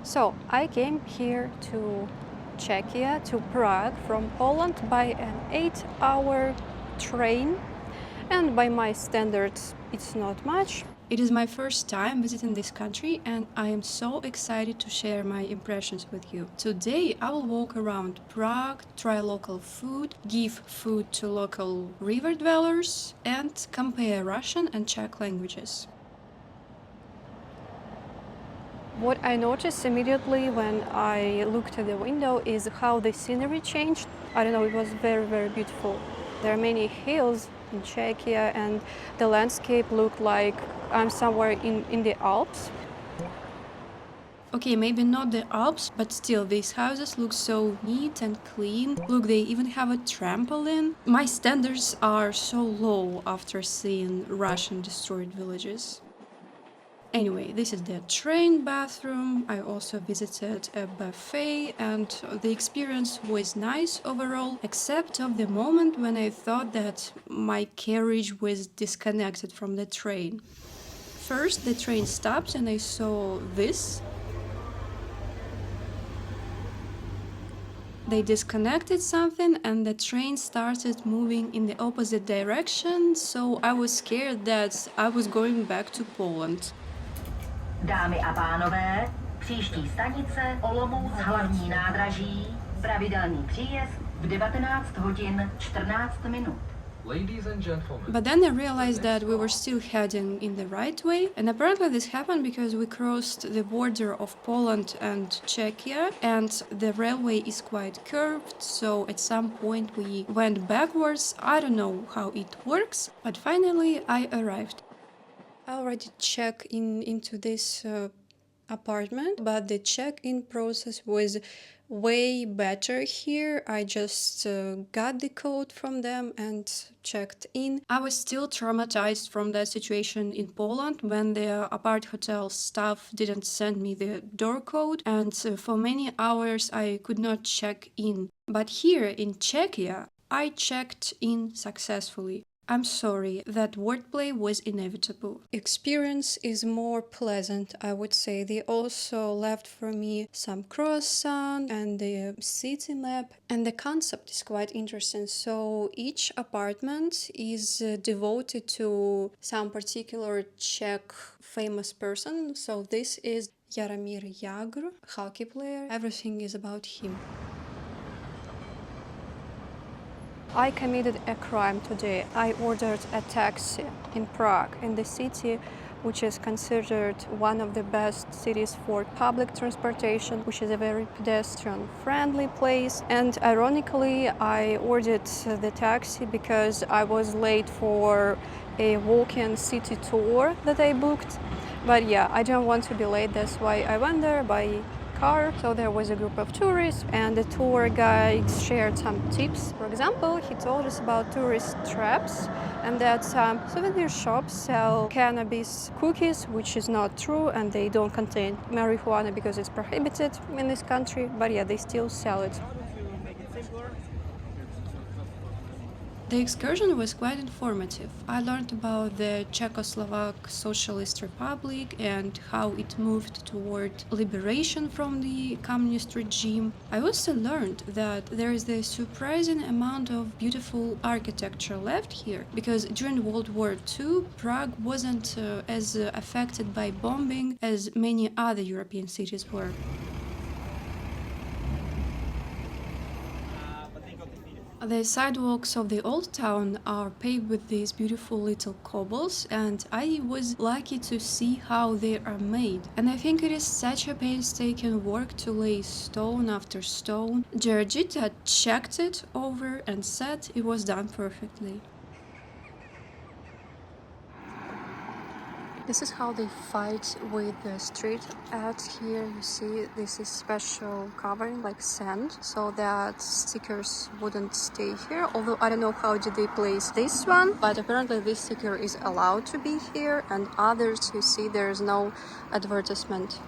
So I came here to Czechia, to Prague from Poland by an 8-hour train, and by my standards it's not much. It is my first time visiting this country and I am so excited to share my impressions with you. Today I will walk around Prague, try local food, give food to local river dwellers, and compare Russian and Czech languages. What I noticed immediately when I looked at the window is how the scenery changed. I don't know, it was very, very beautiful. There are many hills in Czechia and the landscape looked like I'm somewhere in the Alps. Okay, maybe not the Alps, but still these houses look so neat and clean. Look, they even have a trampoline. My standards are so low after seeing Russian destroyed villages. Anyway, this is the train bathroom. I also visited a buffet and the experience was nice overall, except of the moment when I thought that my carriage was disconnected from the train. First, the train stopped and I saw this. They disconnected something and the train started moving in the opposite direction, so I was scared that I was going back to Poland. Dámy a pánové, příští stanice Olomouc hlavní nádraží, pravidelný příjezd v 19 hodin 14 minut. Ladies and gentlemen. But then I realized that we were still heading in the right way, and apparently this happened because we crossed the border of Poland and Czechia, and the railway is quite curved, so at some point we went backwards. I don't know how it works, but finally I arrived. I already checked into this apartment, but the check-in process was way better here. I just got the code from them and checked in. I was still traumatized from that situation in Poland when the apart hotel staff didn't send me the door code, and for many hours I could not check in. But here in Czechia, I checked in successfully. I'm sorry, that wordplay was inevitable. Experience is more pleasant, I would say. They also left for me some croissant and the city map. And the concept is quite interesting. So each apartment is devoted to some particular Czech famous person. So this is Jaromír Jágr, hockey player. Everything is about him. I committed a crime today. I ordered a taxi in Prague, in the city which is considered one of the best cities for public transportation, which is a very pedestrian-friendly place. And ironically, I ordered the taxi because I was late for a walk-in city tour that I booked. But yeah, I don't want to be late, that's why I went there by car. So there was a group of tourists and the tour guide shared some tips. For example, he told us about tourist traps and that some souvenir shops sell cannabis cookies, which is not true, and they don't contain marijuana because it's prohibited in this country, but yeah, they still sell it. The excursion was quite informative. I learned about the Czechoslovak Socialist Republic and how it moved toward liberation from the communist regime. I also learned that there is a surprising amount of beautiful architecture left here, because during World War II, Prague wasn't as affected by bombing as many other European cities were. The sidewalks of the old town are paved with these beautiful little cobbles, and I was lucky to see how they are made. And I think it is such a painstaking work to lay stone after stone. Georgita checked it over and said it was done perfectly. This is how they fight with the street ads here. You see, this is special covering, like sand, so that stickers wouldn't stay here. Although I don't know how did they place this one, but apparently this sticker is allowed to be here, and others, you see, there is no advertisement.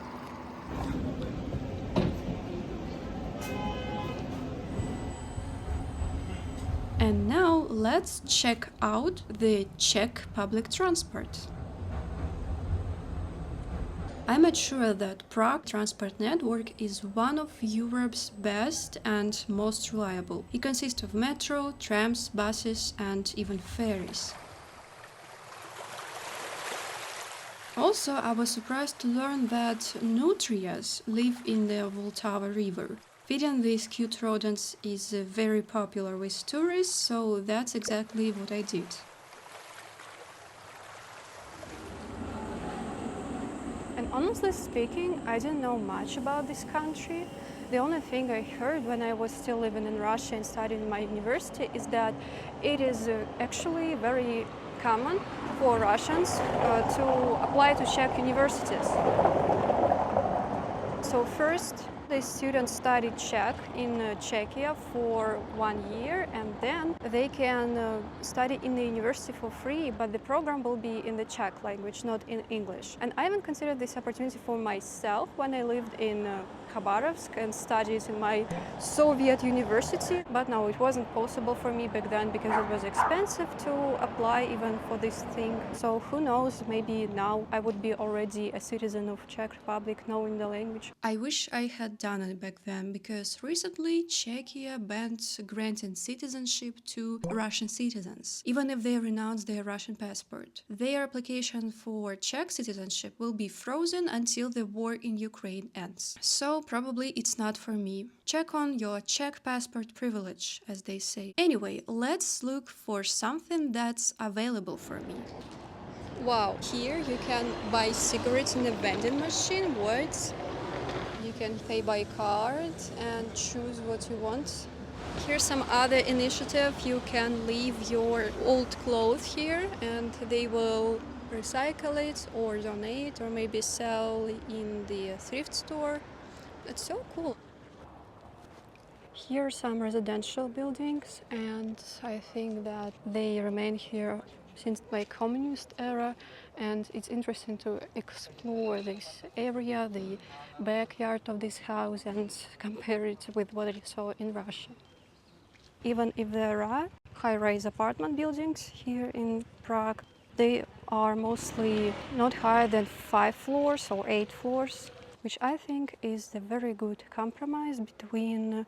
And now let's check out the Czech public transport. I made sure that Prague transport network is one of Europe's best and most reliable. It consists of metro, trams, buses, and even ferries. Also, I was surprised to learn that nutrias live in the Vltava River. Feeding these cute rodents is very popular with tourists, so that's exactly what I did. And honestly speaking, I didn't know much about this country. The only thing I heard when I was still living in Russia and studying in my university is that it is actually very common for Russians to apply to Czech universities. So first, the students study Czech in Czechia for 1 year, and then they can study in the university for free, but the program will be in the Czech language, not in English. And I even considered this opportunity for myself when I lived in Khabarovsk and studied in my Soviet university, but no, it wasn't possible for me back then because it was expensive to apply even for this thing. So who knows, maybe now I would be already a citizen of Czech Republic knowing the language. I wish I had done it back then because recently Czechia banned granting citizenship to Russian citizens, even if they renounce their Russian passport. Their application for Czech citizenship will be frozen until the war in Ukraine ends. So probably it's not for me. Check on your Czech passport privilege, as they say. Anyway, let's look for something that's available for me. Wow, here you can buy cigarettes in the vending machine. What? You can pay by card and choose what you want. Here's some other initiative. You can leave your old clothes here and they will recycle it or donate or maybe sell in the thrift store. It's so cool. Here are some residential buildings, and I think that they remain here since like communist era, and it's interesting to explore this area, the backyard of this house, and compare it with what I saw in Russia. Even if there are high-rise apartment buildings here in Prague, they are mostly not higher than 5 floors or 8 floors, which I think is a very good compromise between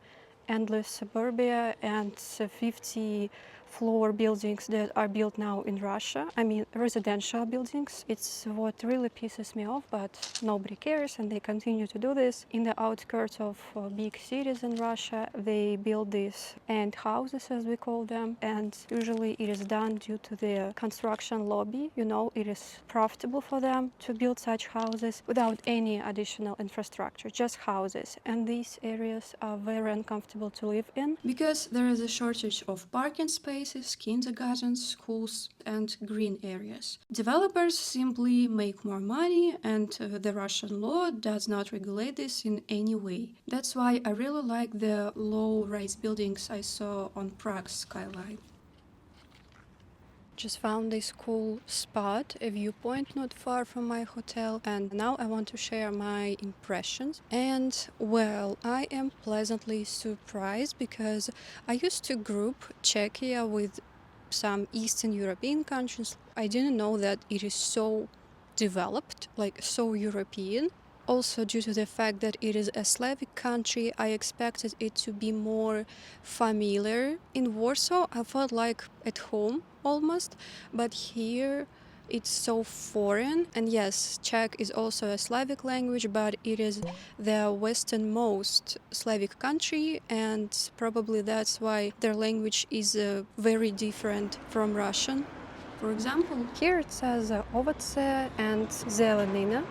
endless suburbia and 50-floor buildings that are built now in Russia. I mean, residential buildings. It's what really pisses me off, but nobody cares and they continue to do this. In the outskirts of big cities in Russia, they build these ant houses, as we call them, and usually it is done due to the construction lobby. You know, it is profitable for them to build such houses without any additional infrastructure, just houses. And these areas are very uncomfortable to live in because there is a shortage of parking spaces, kindergartens, schools, and green areas. Developers simply make more money, and the Russian law does not regulate this in any way. That's why I really like the low-rise buildings I saw on Prague's skyline. Just found this cool spot, a viewpoint not far from my hotel, and now I want to share my impressions. And well, I am pleasantly surprised because I used to group Czechia with some Eastern European countries. I didn't know that it is so developed, like so European. Also, due to the fact that it is a Slavic country, I expected it to be more familiar. In Warsaw, I felt like at home almost, but here it's so foreign. And yes, Czech is also a Slavic language, but it is the westernmost Slavic country, and probably that's why their language is very different from Russian. For example, here it says ovoce and zelenina.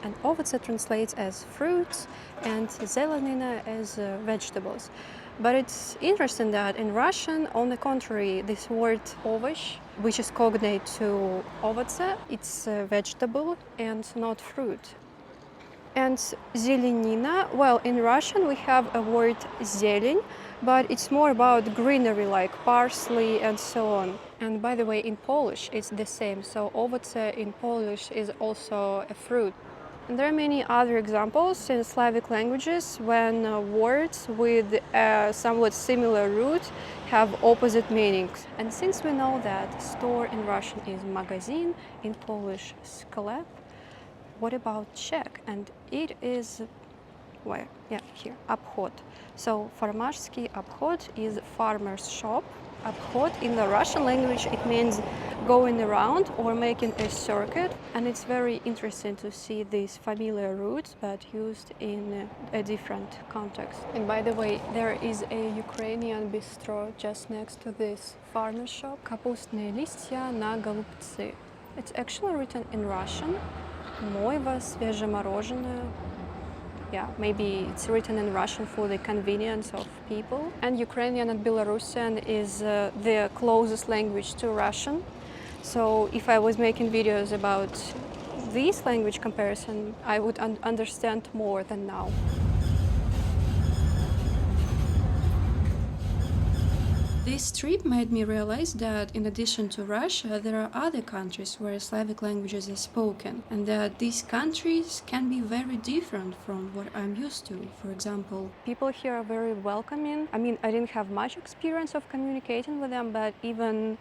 And ovoce translates as fruits and zelenina as vegetables. But it's interesting that in Russian, on the contrary, this word ovosh, which is cognate to ovoce, it's a vegetable and not fruit. And zelenina, well, in Russian we have a word zelen, but it's more about greenery like parsley and so on. And by the way, in Polish it's the same, so ovoce in Polish is also a fruit. And there are many other examples in Slavic languages when words with a somewhat similar root have opposite meanings. And since we know that store in Russian is magazine, in Polish sklep, what about Czech? And it is where? Yeah, here, obchod. So farmarsky obchod is farmer's shop. Obchod in the Russian language, it means going around or making a circuit. And it's very interesting to see these familiar roots, but used in a different context. And by the way, there is a Ukrainian bistro just next to this farmer's shop. Капустные листья на голубцы. It's actually written in Russian. Мойва, свежемороженое. Yeah, maybe it's written in Russian for the convenience of people. And Ukrainian and Belarusian is the closest language to Russian. So if I was making videos about this language comparison, I would understand more than now. This trip made me realize that in addition to Russia, there are other countries where Slavic languages are spoken, and that these countries can be very different from what I'm used to. For example, people here are very welcoming. I mean, I didn't have much experience of communicating with them, but even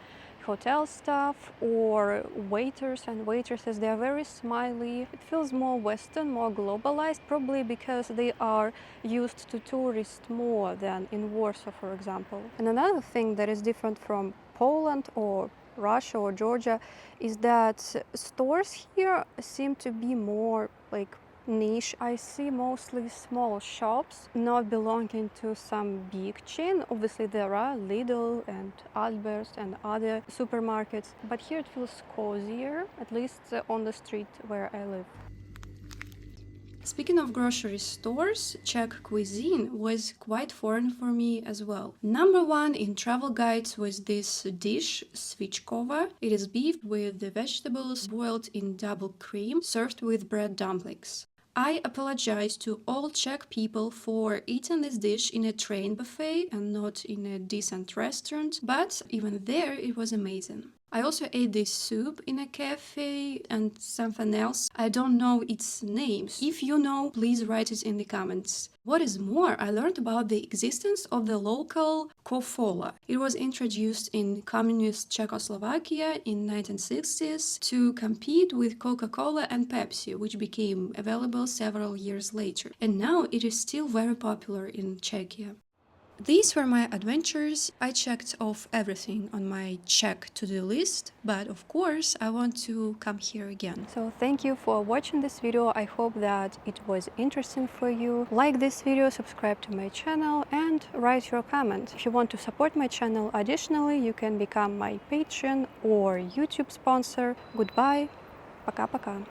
hotel staff or waiters and waitresses, they are very smiley. It feels more Western, more globalized, probably because they are used to tourists more than in Warsaw, for example. And another thing that is different from Poland or Russia or Georgia is that stores here seem to be more like niche. I see mostly small shops not belonging to some big chain. Obviously there are Lidl and Alberts and other supermarkets, but here it feels cozier, at least on the street where I live. Speaking of grocery stores, Czech cuisine was quite foreign for me as well. Number one in travel guides was this dish, svichkova. It is beef with the vegetables boiled in double cream, served with bread dumplings. I apologize to all Czech people for eating this dish in a train buffet and not in a decent restaurant, but even there it was amazing. I also ate this soup in a cafe and something else. I don't know its names. If you know, please write it in the comments. What is more, I learned about the existence of the local kofola. It was introduced in communist Czechoslovakia in 1960s to compete with Coca-Cola and Pepsi, which became available several years later. And now it is still very popular in Czechia. These were my adventures. I checked off everything on my Czech to-do list, but of course I want to come here again. So thank you for watching this video. I hope that it was interesting for you. Like this video, subscribe to my channel and write your comment. If you want to support my channel additionally, you can become my Patreon or YouTube sponsor. Goodbye. Пока-пока.